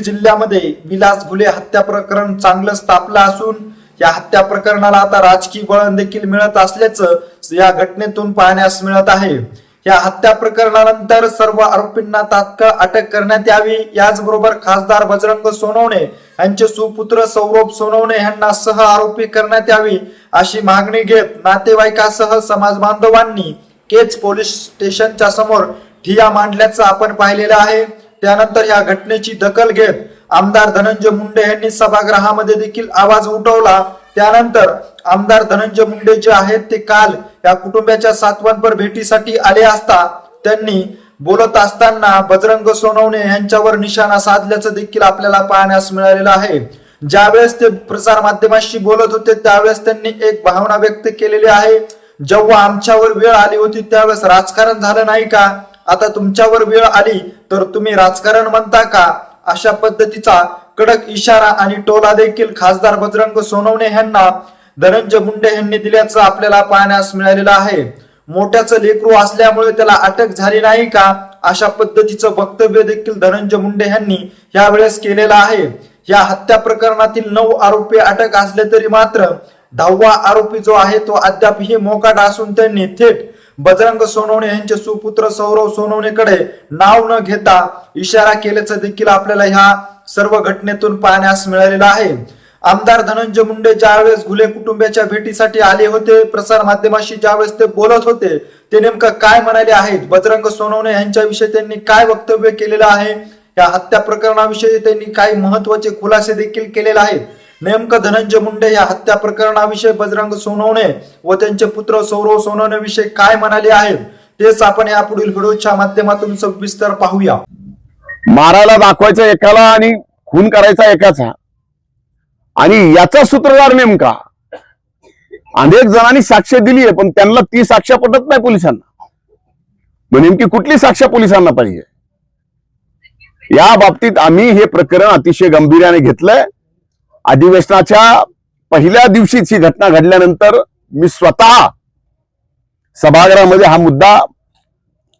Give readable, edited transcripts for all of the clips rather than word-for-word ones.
जिल्ह्यामध्ये विलास घुले हत्या प्रकरण चांगलंच तापलं असून या हत्या प्रकरणाला आता राजकीय वळण देखील मिळत असल्याचं या घटनेतून पाहण्यास मिळत आहे। या हत्या प्रकरणानंतर सर्व आरोपींना तात्काळ अटक करण्यात यावी, याचबरोबर खासदार बजरंग सोनवणे यांचे सुपुत्र सौरभ सोनवणे यांना सह आरोपी करण्यात यावी अशी मागणी घेत नातेवाईकासह समाज बांधवांनी केज पोलीस स्टेशनच्या समोर ठिय्या मांडल्याचं आपण पाहिलेलं आहे। त्यानंतर या घटनेची दखल घेत आमदार धनंजय मुंडे यांनी सभागृहामध्ये देखील आवाज उठवला। त्यानंतर आमदार धनंजय मुंडे जे आहेत ते काल या कुटुंबाच्या सातवांपर भेटीसाठी आले असता त्यांनी बोलत असताना बजरंग सोनवणे यांच्यावर निशाणा साधल्याचं देखील आपल्याला पाहण्यास मिळालेलं आहे। ज्यावेळेस ते प्रसार माध्यमांशी बोलत होते त्यावेळेस त्यांनी एक भावना व्यक्त केलेली आहे, जेव्हा आमच्यावर वेळ आली होती त्यावेळेस राजकारण झालं नाही का, आता तुमच्यावर वेळ आली तर तुम्ही राजकारण म्हणता का, अशा पद्धतीचा कडक इशारा आणि टोला देखील खासदार बजरंग सोनवणे यांना धनंजय मुंडे यांनी दिल्याचं आपल्याला पाहण्यास मिळालेलं आहे। मोठ्याचं लेकरू असल्यामुळे त्याला अटक झाली नाही का, अशा पद्धतीचं वक्तव्य देखील धनंजय मुंडे यांनी यावेळेस केलेलं आहे। या हत्या प्रकरणातील 9 आरोपी अटक असले तरी मात्र 10वा आरोपी जो आहे तो अद्यापही मोकाट असून त्यांनी थेट बजरंग सोनवणे यांचे सुपुत्र सौरभ सोनवणेकडे नाव न घेता इशारा केल्याचं देखील आपल्याला ह्या सर्व घटनेतून पाहण्यास मिळालेलं आहे। आमदार धनंजय मुंडे ज्यावेळेस घुले कुटुंबाच्या भेटीसाठी आले होते, प्रसार माध्यमांशी ज्यावेळेस ते बोलत होते ते नेमकं काय म्हणाले आहेत, बजरंग सोनवणे यांच्याविषयी त्यांनी काय वक्तव्य केलेलं आहे, या हत्या प्रकरणाविषयी त्यांनी काही महत्वाचे खुलासे देखील केलेले आहेत। नेमकं धनंजय मुंडे या हत्या प्रकरणाविषयी बजरंग सोनवणे व त्यांचे पुत्र सौरभ सोनवणे विषयी काय म्हणाले आहेत तेच आपण या पुढील व्हिडिओच्या माध्यमातून सविस्तर पाहूया। मारायला दाखवायचा एकाला आणि खून करायचा एकाचा, आणि याचा सूत्रधार नेमका अनेक जणांनी साक्ष दिली आहे पण त्यांना ती साक्ष पटत नाही पोलिसांना। मग नेमकी कुठली साक्ष पोलिसांना पाहिजे, या बाबतीत आम्ही हे प्रकरण अतिशय गंभीर्याने घेतलंय। अधिवेशनाच्या पहिल्या दिवशीच ही घटना घडल्यानंतर मी स्वतः सभागृहामध्ये हा मुद्दा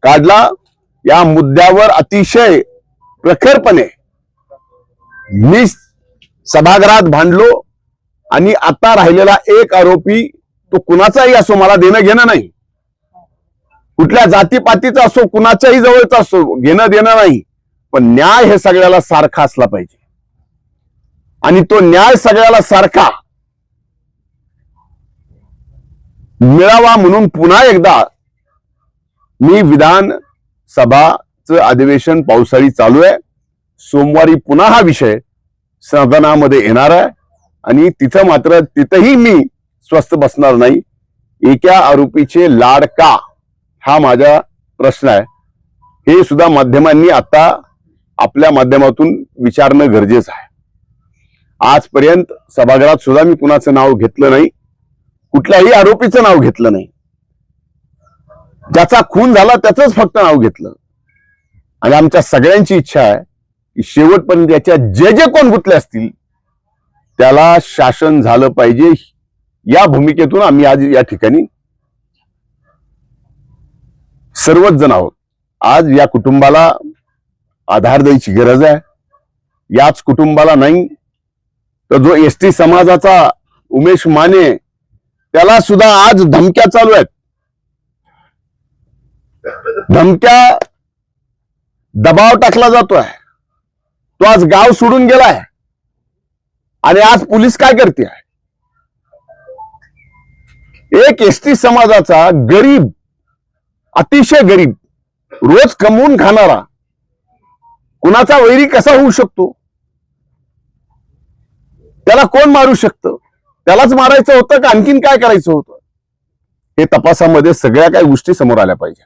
काढला। या मुद्द्यावर अतिशय प्रखरपणे मी सभागृहात भांडलो आणि आता राहिलेला एक आरोपी तो कुणाचाही असो, मला देणं घेणं नाही, कुठल्या जातीपातीचा असो, कुणाच्याही जवळचा असो, घेणं देणं नाही, पण न्याय हे सगळ्याला सारखा असला पाहिजे आणि तो न्याय सगळ्याला सारखा मिळावा म्हणून पुन्हा एकदा मी विधानसभाचं अधिवेशन पावसाळी चालू आहे, सोमवारी पुन्हा हा विषय सदनामध्ये येणार आहे आणि तिथं मात्र तिथंही मी स्वस्थ बसणार नाही। एका आरोपीचे लाड का, हा माझा प्रश्न आहे, हे सुद्धा माध्यमांनी आता आपल्या माध्यमातून विचारणं गरजेचं आहे। आजपर्यंत सभागृहात सुद्धा मी कुणाचं नाव घेतलं नाही, कुठल्याही आरोपीचं नाव घेतलं नाही, ज्याचा खून झाला त्याचंच फक्त नाव घेतलं। आणि आमच्या सगळ्यांची इच्छा आहे की शेवटपर्यंत याच्या जे जे कोण गुंतले असतील त्याला शासन झालं पाहिजे, या भूमिकेतून आम्ही आज या ठिकाणी सर्वच जण आहोत। आज या कुटुंबाला आधार द्यायची गरज आहे, याच कुटुंबाला नाही तर जो एसटी समाजाचा उमेश माने त्याला सुद्धा आज धमक्या चालू आहेत, धमक्या दबाव टाकला जातोय, तो आज गाव सोडून गेलाय आणि आज पोलीस काय करते आहे, एक एसटी समाजाचा गरीब, अतिशय गरीब, रोज कमवून खाणारा कुणाचा वैरी कसा होऊ शकतो, त्याला कोण मारू शकतं, त्यालाच मारायचं होतं का आणखीन काय करायचं होतं, हे तपासामध्ये सगळ्या काही गोष्टी समोर आल्या पाहिजेत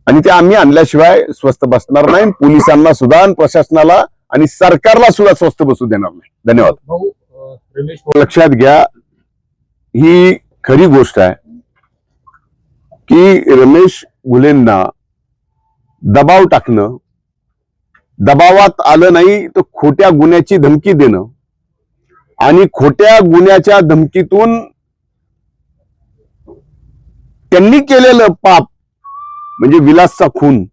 आणि त्या आम्ही आणल्याशिवाय स्वस्थ बसणार नाही। पोलिसांना सुद्धा, प्रशासनाला आणि सरकारला सुद्धा स्वस्थ बसू देणार नाही। धन्यवाद। लक्षात घ्या, ही खरी गोष्ट आहे की रमेश घुलेंना दबाव टाकणं, दबावात आलं नाही तर खोट्या गुन्ह्याची धमकी देणं आणि खोट्या गुन्ह्याच्या धमकीतून त्यांनी केलेलं पाप म्हणजे विलासचा खून,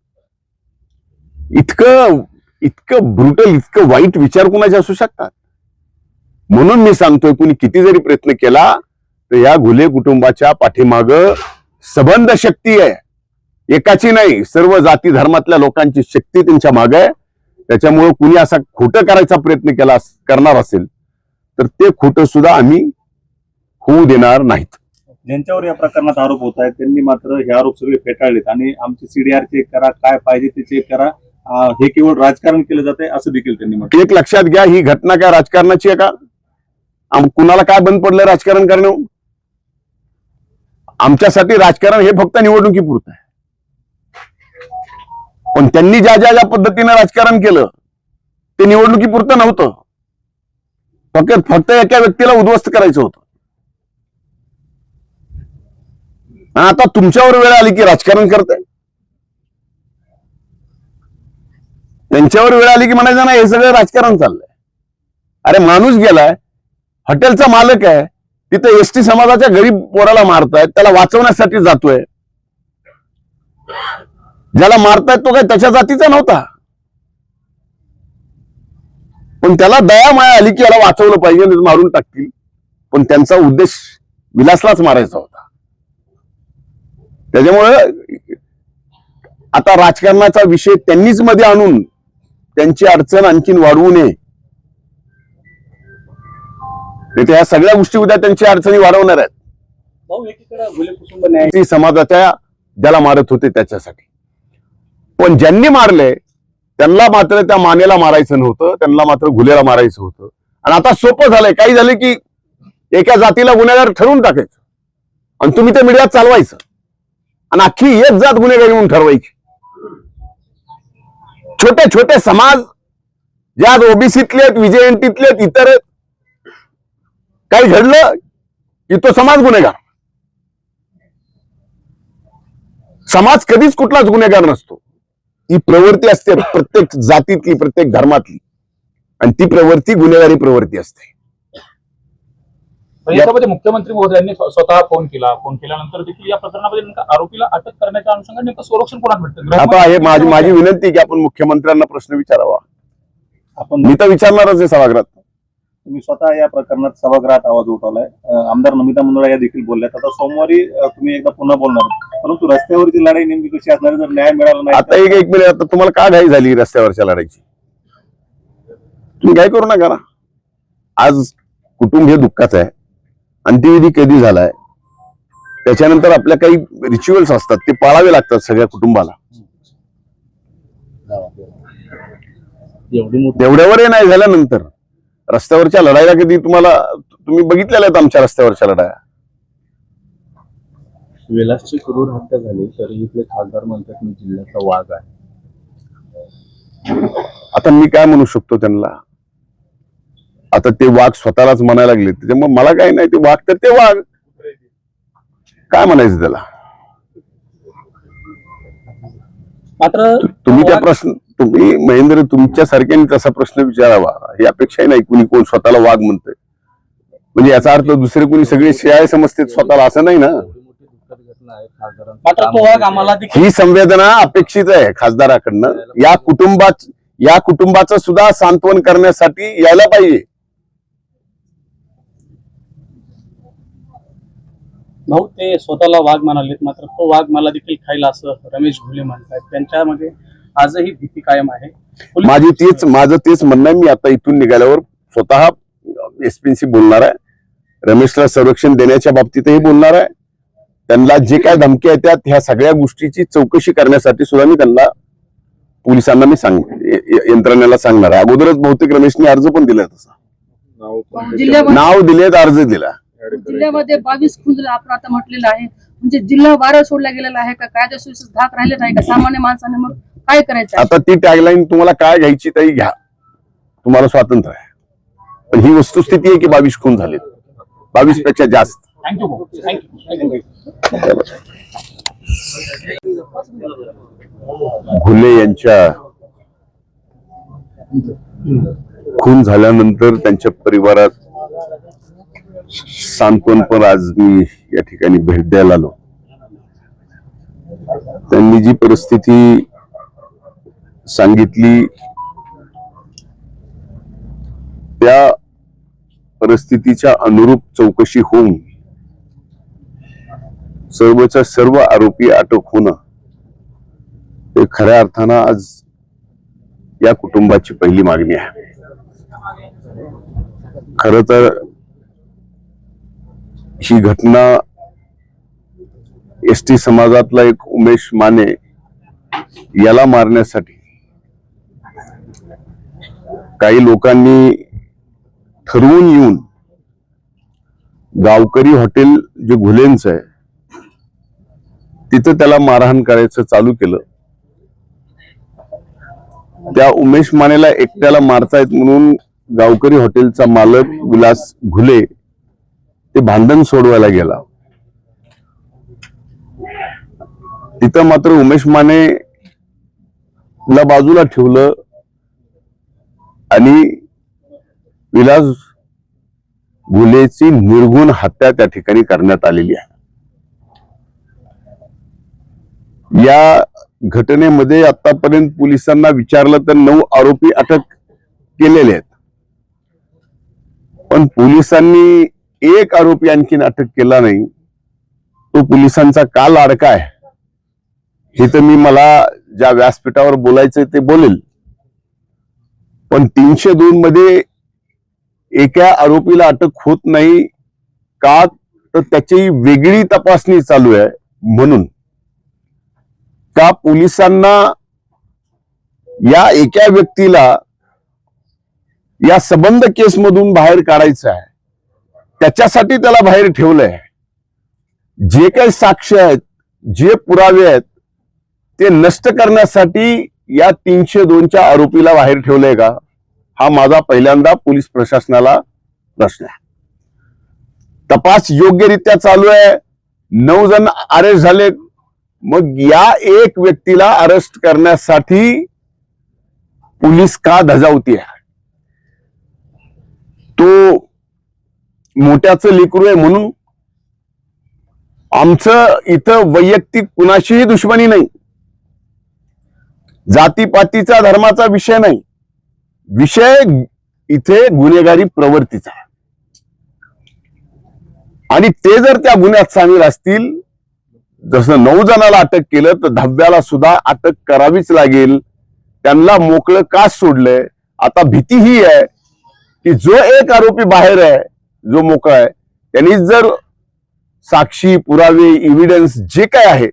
इतकं इतकं ब्रुटल, इतकं वाईट विचार कुणाचे असू शकतात? म्हणून मी सांगतोय, कुणी किती जरी प्रयत्न केला तर या घुले कुटुंबाच्या पाठीमाग सबंध शक्ती आहे, एकाची नाही, सर्व जाती धर्मातल्या लोकांची शक्ती त्यांच्या मागे आहे. त्याच्यामुळे कुणी असा खोटं करायचा प्रयत्न करणार असेल तर ते खोटं सुद्धा आम्ही होऊ देणार नाहीत. ज्यांच्यावर या प्रकरणात आरोप होत आहेत त्यांनी मात्र हे आरोप सगळे फेटाळलेत आणि आमचे सीडीआर चेक करा, काय पाहिजे ते चेक करा, हे केवळ राजकारण केलं जाते असं देखील त्यांनी म्हटलं. एक लक्षात घ्या, ही घटना काय राजकारणाची आहे का? कुणाला काय बंद पडलं राजकारण करणं? आमच्यासाठी राजकारण हे फक्त निवडणुकीपुरतं आहे. पण त्यांनी ज्या ज्या ज्या पद्धतीने राजकारण केलं ते निवडणुकीपुरतं नव्हतं, फक्त एका व्यक्तीला उद्ध्वस्त करायचं होतं. आता तुमच्यावर वेळ आली की राजकारण करताय, त्यांच्यावर वेळ आली की म्हणायचं ना हे सगळं राजकारण चाललंय. अरे माणूस गेलाय, हॉटेलचा मालक आहे, तिथे एसटी समाजाच्या गरीब पोराला मारतायत, त्याला वाचवण्यासाठी जातोय. ज्याला मारतायत तो काय त्याच्या जातीचा नव्हता, पण त्याला दया माया आली की याला वाचवलं पाहिजे, मारून टाकतील. पण त्यांचा उद्देश विलासलाच मारायचा होता. त्याच्यामुळे आता राजकारणाचा विषय त्यांनीच मध्ये आणून त्यांची अडचण आणखीन वाढवू नये. या सगळ्या गोष्टी उद्या त्यांची अडचणी वाढवणार आहेत. भाऊ, एकीकडे घुले कुटुंब न्याय ती समाजाच्या ज्याला मारत होते त्याच्यासाठी, पण ज्यांनी मारले त्यांना मात्र त्या मानेला मारायचं नव्हतं, त्यांना मात्र घुलेला मारायचं होतं. आणि आता सोपं झालंय, काही झालं की एका जातीला गुन्हेगार ठरवून टाकायचं आणि तुम्ही ते मीडियात चालवायचं आणि अख्खी एक जात गुन्हेगारी म्हणून ठरवायची. छोटे छोटे समाज ज्या ओबीसीतले आहेत, विजयंतीतले आहेत, इतर आहेत, काही घडलं की तो समाज गुन्हेगार. समाज कधीच कुठलाच गुन्हेगार नसतो. ती प्रवृत्ती असते प्रत्येक जातीतली, प्रत्येक धर्मातली, आणि ती प्रवृत्ती गुन्हेगारी प्रवृत्ती असते. याच्यामध्ये मुख्यमंत्री महोदयांनी स्वतः फोन केल्यानंतर देखील या प्रकरणामध्ये नेमका आरोपीला अटक करण्याच्या अनुषंगाने नेमकं संरक्षण कोणाला भेटतं? आता आहे माझी विनंती की आपण मुख्यमंत्र्यांना प्रश्न विचारावा. आपण मी तर विचारणारच आहे सभागृहात. तुम्ही स्वतः या प्रकरणात सभागृहात आवाज उठवलाय, आमदार नमिता मुंदडा या देखील बोलल्यात. आता सोमवारी तुम्ही एकदा पुन्हा बोलणार, परंतु रस्त्यावरची लढाई नेमकी कशी असणार जर न्याय मिळाला नाही? आता एक मिनिट, आता तुम्हाला काय घाई झाली रस्त्यावरच्या लढाईची? तुम्ही काय करू नका ना. आज कुटुंब हे दुःखाचं आहे, अंत्यविधी कधी झालाय, त्याच्यानंतर आपल्या काही रिच्युअल्स असतात ते पाळावे लागतात सगळ्या कुटुंबाला. तेवढ्यावरही नाही झाल्यानंतर रस्त्यावरच्या लढाईला कधी तुम्ही बघितलेल्या आहेत आमच्या रस्त्यावरच्या लढाया? विलासची क्रूर हत्या झाली तरी इथले खासदार म्हणतात मी जिल्ह्याचा वाघ आहे. आता मी काय म्हणू शकतो त्यांना? आता ते वाघ स्वतःलाच म्हणायला लागले, त्याच्यामुळे मला काय नाही, ते वाघ तर ते वाघ, काय म्हणायचं त्याला? मात्र तुम्ही त्या तुम्ही महेंद्र तुमच्या सारख्याने तसा प्रश्न विचारावा ही अपेक्षाही नाही. कोण स्वतःला वाघ म्हणतंय म्हणजे याचा अर्थ दुसरे कोणी सगळे शियाळे समजते स्वतःला, असं नाही ना. मात्र तो वाघ आम्हाला ही संवेदना अपेक्षित आहे खासदाराकडनं. या कुटुंबाचं सुद्धा सांत्वन करण्यासाठी यायला पाहिजे. भाऊ, ते स्वतःला वाघ म्हणालेत, मात्र तो वाघ मला देखील खायला असं रमेश घुले म्हणतात. त्यांच्यामध्ये आजही भीती कायम आहे. माझं तेच म्हणणं आहे. मी आता इथून निघाल्यावर स्वतः एसपीशी बोलणार आहे, रमेशला संरक्षण देण्याच्या बाबतीतही बोलणार आहे. त्यांना जे काय धमक्या येतात ह्या सगळ्या गोष्टीची चौकशी करण्यासाठी सुद्धा मी त्यांना पोलिसांना यंत्रणेला सांगणार आहे. अगोदरच बहुतेक रमेशने अर्ज पण दिलाय, तसा नाव दिलेत, अर्ज दिला. जिल्ह्यामध्ये 22 खून आपण आता म्हटलेलं आहे, म्हणजे जिल्हा वारं सोडला गेलेला आहे का? कायदा सुव्यवस्थेत धाक राहिले नाही का? सामान्य माणसाने मग काय करायचं? आता ती टॅगलाईन तुम्हाला काय घ्यायची तरी घ्या, तुम्हाला स्वातंत्र्य आहे. पण ही वस्तुस्थिती आहे की 22 खून झालेत, 22 पेक्षा जास्त. थँक्यू. घुले यांच्या खून झाल्यानंतर त्यांच्या परिवारात सांत्वन पण आज मी या ठिकाणी भेट द्यायला आलो. त्यांनी जी परिस्थिती सांगितली त्या परिस्थितीच्या अनुरूप चौकशी होऊन सर्वच्या सर्व आरोपी अटक होणं हे खऱ्या अर्थानं आज या कुटुंबाची पहिली मागणी आहे. खर तर ही घटना एसटी समाजातला एक उमेश माने याला मारण्यासाठी काही लोकांनी ठरवून येऊन गावकरी हॉटेल जे घुलेंचं आहे तिथं त्याला मारहाण करायचं चालू केलं. त्या उमेश मानेला एकट्याला मारतायत म्हणून गावकरी हॉटेलचा मालक विलास घुले ते भांडण सोडवायला गेला. तिथं मात्र उमेश माने ला बाजूला ठेवलं आणि विलास घुलेची निर्घुण हत्या त्या ठिकाणी करण्यात आलेली आहे. या घटनेमध्ये आतापर्यंत पोलिसांना विचारलं तर 9 आरोपी अटक केलेले आहेत, पण पोलिसांनी एक आरोपी आणखीन अटक केला नाही. तो पोलिसांचा का लाडका आहे हे तर मला ज्या व्यासपीठावर बोलायचंय ते बोलेल, पण 302 मध्ये एका आरोपीला अटक होत नाही का तर त्याची वेगळी तपासणी चालू आहे. म्हणून का पोलिसांना या एका व्यक्तीला या संबंध केसमधून बाहेर काढायचं आहे, त्याच्यासाठी त्याला बाहेर ठेवलंय. जे काही साक्ष आहेत, जे पुरावे आहेत ते नष्ट करण्यासाठी या 302च्या आरोपीला बाहेर ठेवलंय का, हा माझा पहिल्यांदा पोलीस प्रशासनाला प्रश्न आहे. तपास योग्यरित्या चालू आहे. 9 जण अरेस्ट झाले, मग या एक व्यक्तीला अरेस्ट करण्यासाठी पोलीस का धजावती आहे? तो मोठ्याचं लेकरू आहे म्हणून. आमचं इथं वैयक्तिक कुणाशीही दुश्मनी नाही, जातीपातीचा धर्माचा विषय नाही, विषय इथे गुन्हेगारी प्रवृत्तीचा आहे. आणि ते जर त्या गुन्ह्यात सामील असतील, जसं 9 जणाला अटक केलं तर 10व्याला सुद्धा अटक करावीच लागेल. त्यांना मोकळं का सोडलंय? आता भीती ही आहे की जो एक आरोपी बाहेर आहे, जो मोकळा आहे, त्यांनी जर साक्षी, पुरावे, एव्हिडन्स जे काय आहे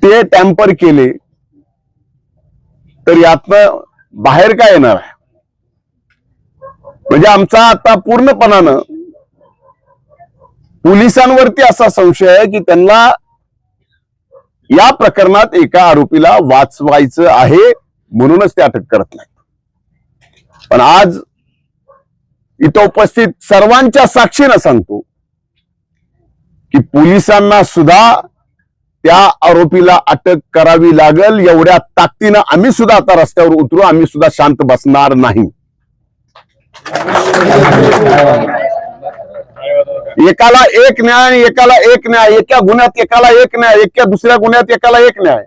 ते टॅम्पर केले तर यातनं बाहेर काय येणार आहे? म्हणजे आमचा आता पूर्णपणानं पोलिसांवरती असा संशय आहे की त्यांना या प्रकरणात एका आरोपीला वाचवायचं आहे म्हणूनच ते अटक करत नाही. पण आज इथं उपस्थित सर्वांच्या साक्षीनं सांगतो की पोलिसांना सुद्धा त्या आरोपीला अटक करावी लागेल. एवढ्या ताकदीनं आम्ही सुद्धा आता रस्त्यावर उतरू, आम्ही सुद्धा शांत बसणार नाही. एकाला एक न्याय, एकाला एक न्याय, एका गुन्ह्यात एकाला एक न्याय, एका दुसऱ्या गुन्ह्यात एकाला एक न्याय,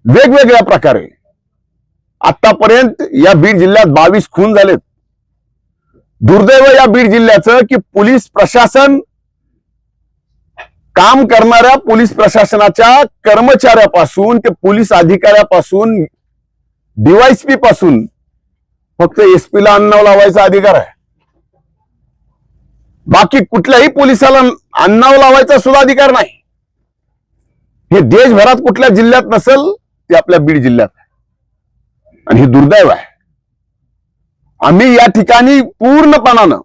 वेगवेगळ्या प्रकारे. आतापर्यंत या बीड जिल्ह्यात 22 खून झालेत. दुर्दैव या बीड जिल्ह्याचं की पोलीस प्रशासन, काम करणाऱ्या पोलीस प्रशासनाच्या कर्मचाऱ्यापासून ते पोलीस अधिकाऱ्यापासून डीवायएसपी पासून फक्त एसपीला अन्नाव लावायचा अधिकार आहे. बाकी कुठल्याही पोलिसाला अन्नाव लावायचा सुद्धा अधिकार नाही. हे देशभरात कुठल्या जिल्ह्यात नसेल, ते आपल्या बीड जिल्ह्यात आहे. आणि हे दुर्दैव आहे. आम्ही या ठिकाणी पूर्णपणानं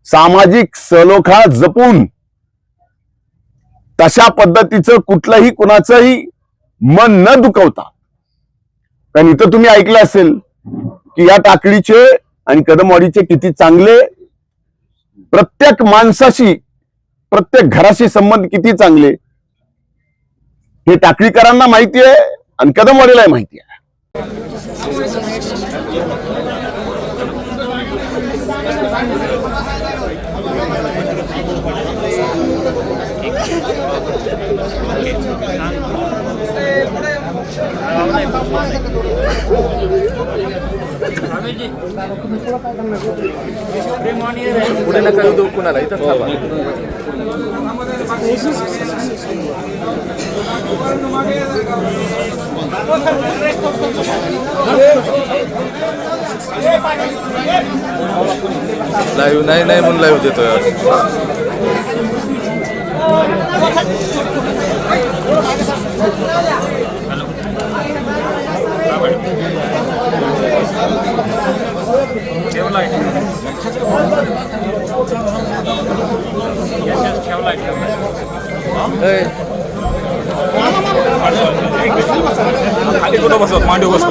सामाजिक सलोखा जपून तशा पद्धतीचं कुठलंही कुणाचंही मन न दुखवता, कारण इथं तुम्ही ऐकलं असेल की या टाकळीचे आणि कदमवाडीचे किती चांगले, प्रत्येक माणसाशी, प्रत्येक घराशी संबंध किती चांगले हे टाकळीकरांना माहिती आहे आणि कदमवाडीलाही माहिती आहे. पुढे पुढे नका येऊ देऊ कुणाला, इथंच थांबा. लाईव्ह नाही नाही म्हणून लाईव्ह देतोय. खाली कुठं बसत मांडी बसतो.